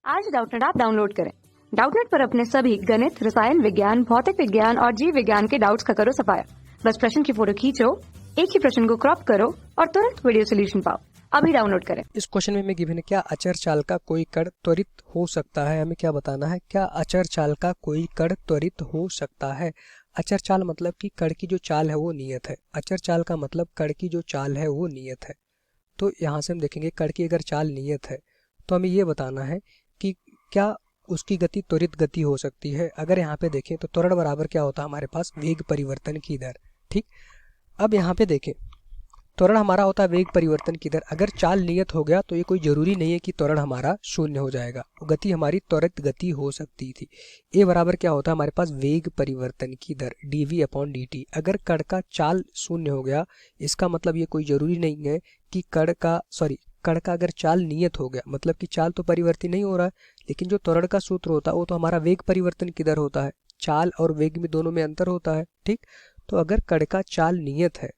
आज Doubtnut app download करें। Doubtnut पर अपने सभी गणित, रसायन विज्ञान, भौतिक विज्ञान और जीव विज्ञान के डाउट्स का करो सफाया। बस प्रश्न की फोटो खींचो, एक ही प्रश्न को क्रॉप करो और तुरंत वीडियो सोल्यूशन पाओ। अभी डाउनलोड करें। इस क्वेश्चन में गिवन है क्या अचर चाल का कोई कण त्वरित हो सकता है। हमें क्या बताना है, क्या अचर चाल का कोई कण त्वरित हो सकता है। अचर चाल मतलब कि कण की जो चाल है वो नियत है। अचर चाल का मतलब कण की जो चाल है वो नियत है। तो यहाँ से हम देखेंगे कण की अगर चाल नियत है तो हमें ये बताना है कि क्या उसकी गति त्वरित गति हो सकती है। अगर यहाँ पे देखें तो त्वरण बराबर क्या होता है हमारे पास, वेग परिवर्तन की दर। ठीक, अब यहाँ पे देखें त्वरण हमारा होता है वेग परिवर्तन की दर। अगर चाल नियत हो गया तो ये कोई जरूरी नहीं है कि त्वरण हमारा शून्य हो जाएगा, गति हमारी त्वरित गति हो सकती थी। ए बराबर क्या होता है हमारे पास, वेग परिवर्तन की दर dv/dt। अगर कण का चाल शून्य हो गया इसका मतलब ये कोई जरूरी नहीं है कि कण का अगर चाल नियत हो गया मतलब कि चाल तो परिवर्तित नहीं हो रहा है, लेकिन जो त्वरण का सूत्र होता है वो तो हमारा वेग परिवर्तन की दर होता है। चाल और वेग में दोनों में अंतर होता है। ठीक, तो अगर कण का चाल नियत है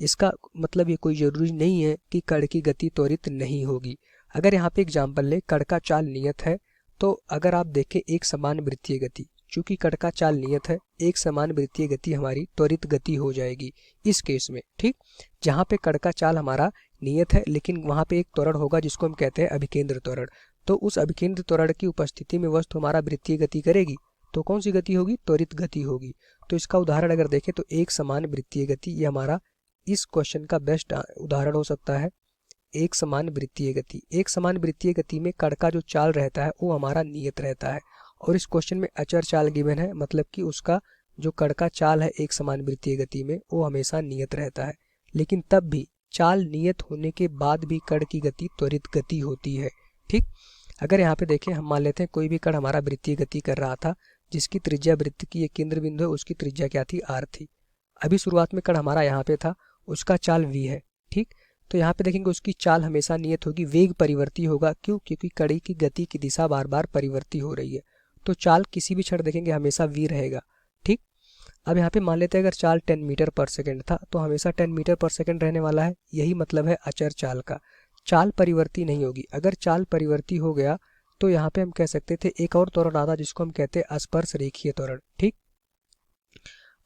इसका मतलब ये कोई जरूरी नहीं है कि कण की गति त्वरित नहीं होगी। अगर यहाँ पे एग्जाम्पल ले, कण का चाल नियत है तो अगर आप देखें एक समान वृत्तीय गति, चूंकि कण का चाल नियत है एक समान वृत्तीय गति हमारी त्वरित गति हो जाएगी इस केस में। ठीक, जहाँ पे कण का चाल हमारा नियत है लेकिन वहाँ पे एक त्वरण होगा जिसको हम कहते हैं अभिकेंद्र त्वरण। तो उस अभिकेंद्र त्वरण की उपस्थिति में वस्तु हमारा वृत्तीय गति करेगी तो कौन सी गति होगी, त्वरित गति होगी। तो इसका उदाहरण अगर देखें तो एक समान वृत्तीय गति, ये हमारा इस क्वेश्चन का बेस्ट उदाहरण हो सकता है। एक समान वृत्तीय गति, एक समान वृत्तीय गति में कण का जो चाल रहता है वो हमारा नियत रहता है। और इस क्वेश्चन में अचर चाल गिवन है मतलब कि उसका जो कण का चाल है एक समान वृत्तीय गति में वो हमेशा नियत रहता है। लेकिन तब भी चाल नियत होने के बाद भी कण की गति त्वरित गति होती है। ठीक, अगर यहाँ पे देखें हम मान लेते हैं कोई भी कण हमारा वृत्तीय गति कर रहा था जिसकी त्रिज्या वृत्त की एक केंद्र बिंदु है, उसकी त्रिज्या क्या थी, r थी। अभी शुरुआत में कण हमारा यहाँ पे था, उसका चाल v है। ठीक, तो यहाँ पे देखेंगे उसकी चाल हमेशा नियत होगी, वेग परिवर्ती होगा। क्यों, क्योंकि कड़ी की गति की दिशा बार बार परिवर्ती हो रही है तो चाल किसी भी क्षण देखेंगे हमेशा v रहेगा। ठीक, अब यहाँ पे मान लेते हैं अगर चाल 10 मीटर पर सेकंड था तो हमेशा 10 मीटर पर सेकंड रहने वाला है। यही मतलब है अचर चाल का, चाल परिवर्ती नहीं होगी। अगर चाल परिवर्ती हो गया तो यहाँ पे हम कह सकते थे एक और त्वरण आता जिसको हम कहते हैं स्पर्श रेखीय त्वरण। ठीक,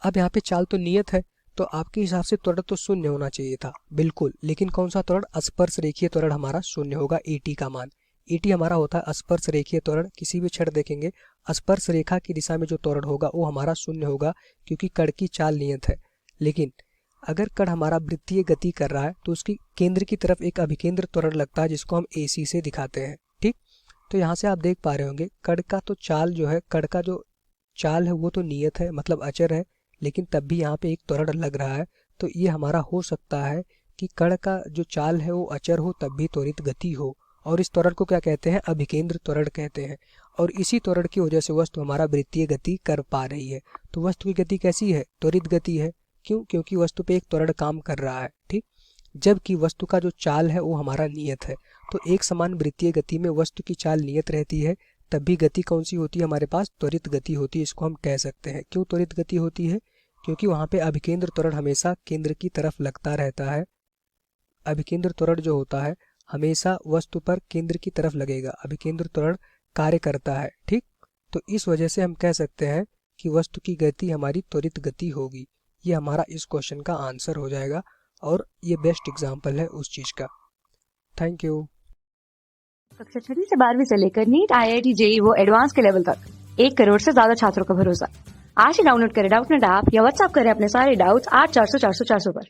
अब यहाँ पे चाल तो नियत है तो आपके हिसाब से त्वरण तो शून्य होना चाहिए था, बिल्कुल। लेकिन कौन सा त्वरण, स्पर्श रेखीय त्वरण हमारा शून्य होगा। at का मान, at हमारा होता है स्पर्श रेखीय त्वरण। किसी भी क्षण देखेंगे स्पर्श रेखा की दिशा में जो त्वरण होगा वो हमारा शून्य होगा क्योंकि कण की चाल नियत है। लेकिन अगर कण हमारा वृत्तीय गति कर रहा है तो उसकी केंद्र की तरफ एक अभिकेंद्र त्वरण लगता है जिसको हम ac से दिखाते हैं। ठीक, तो यहाँ से आप देख पा रहे होंगे कण का तो चाल जो है, कण का जो चाल है वो तो नियत है मतलब अचर है, लेकिन तब भी यहाँ पे एक त्वरण लग रहा है। तो ये हमारा हो सकता है कि कण का जो चाल है वो अचर हो तब भी त्वरित गति हो, और इस त्वरण को क्या कहते हैं, अभिकेंद्र त्वरण कहते हैं। और इसी त्वरण की वजह से वस्तु हमारा वृत्तीय गति कर पा रही है। तो वस्तु की गति कैसी है, त्वरित गति है। क्यों, क्योंकि वस्तु पे एक त्वरण काम कर रहा है। ठीक, जबकि वस्तु का जो चाल है वो हमारा नियत है। तो एक समान वृत्तीय गति में वस्तु की चाल नियत रहती है तब भी गति कौन सी होती है हमारे पास, त्वरित गति होती है। इसको हम कह सकते हैं। क्यों त्वरित गति होती है, क्योंकि वहाँ पे अभिकेंद्र त्वरण हमेशा केंद्र की तरफ लगता रहता है। अभिकेंद्र त्वरण जो होता है हमेशा वस्तु पर केंद्र की तरफ लगेगा, अभिकेंद्र त्वरण कार्य करता है। ठीक, तो इस वजह से हम कह सकते हैं कि वस्तु की गति हमारी त्वरित गति होगी। ये हमारा इस क्वेश्चन का आंसर हो जाएगा और ये बेस्ट एग्जाम्पल है उस चीज का। Thank you. कक्षा 6 से 12वीं से लेकर नीट, IIT, JEE वो एडवांस के लेवल तक 1 करोड़ से ज्यादा छात्रों का भरोसा। आज ही डाउनलोड करें डाउटनेट ऐप या व्हाट्सएप करें अपने सारे डाउट्स 8400 400 400 पर।